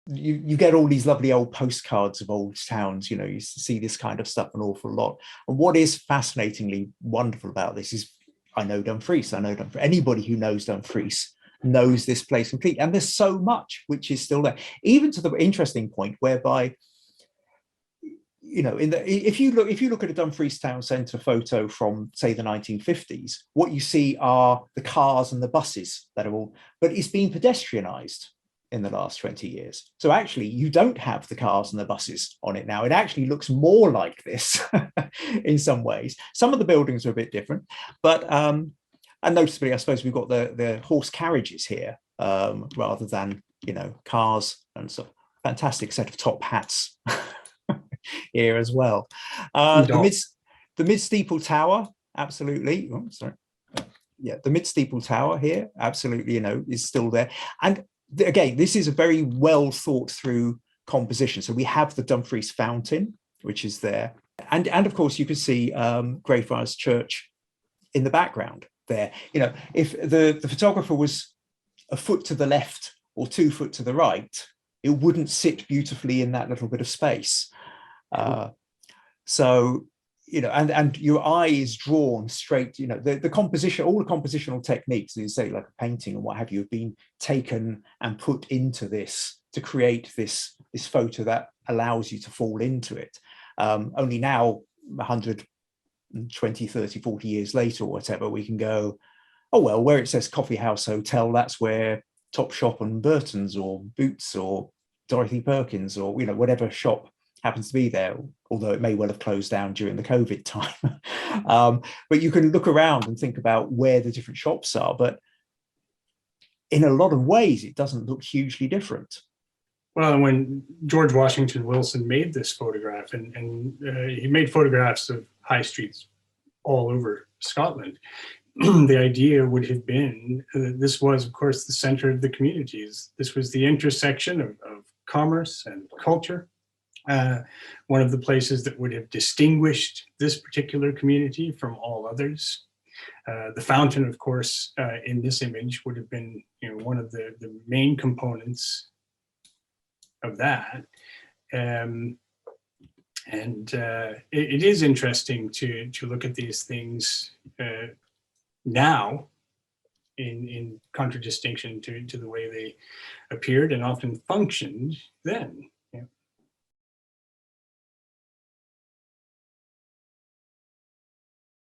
you get all these lovely old postcards of old towns. You know, you see this kind of stuff an awful lot. And what is fascinatingly wonderful about this is, I know Dumfries. Anybody who knows Dumfries knows this place completely. And there's so much which is still there, even to the interesting point whereby, you know, if you look at a Dumfries town centre photo from, say, the 1950s, what you see are the cars and the buses that are all, but it's been pedestrianised in the last 20 years. So actually, you don't have the cars and the buses on it now. It actually looks more like this in some ways. Some of the buildings are a bit different, but and noticeably, I suppose we've got the horse carriages here rather than, you know, cars, and so fantastic set of top hats here as well. The mid steeple tower, absolutely. Oh, sorry. Yeah, the mid steeple tower here, absolutely, you know, is still there. And again, this is a very well thought through composition. So we have the Dumfries fountain, which is there. And of course, you can see Greyfriars Church in the background there. You know, if the photographer was a foot to the left or 2 foot to the right, it wouldn't sit beautifully in that little bit of space. So, you know, and your eye is drawn straight, you know, the composition, all the compositional techniques, you say, like a painting and what have you, have been taken and put into this to create this photo that allows you to fall into it. Only now, 120, 30, 40 years later or whatever, we can go, oh, well, where it says Coffee House Hotel, that's where Topshop and Burton's or Boots or Dorothy Perkins or, you know, whatever shop happens to be there, although it may well have closed down during the COVID time. But you can look around and think about where the different shops are, but in a lot of ways, it doesn't look hugely different. Well, and when George Washington Wilson made this photograph, and he made photographs of high streets all over Scotland, the idea would have been this was, of course, the center of the communities. This was the intersection of commerce and culture. One of the places that would have distinguished this particular community from all others. The fountain, of course, in this image would have been, you know, one of the main components of that. It is interesting to look at these things now in contradistinction to the way they appeared and often functioned then.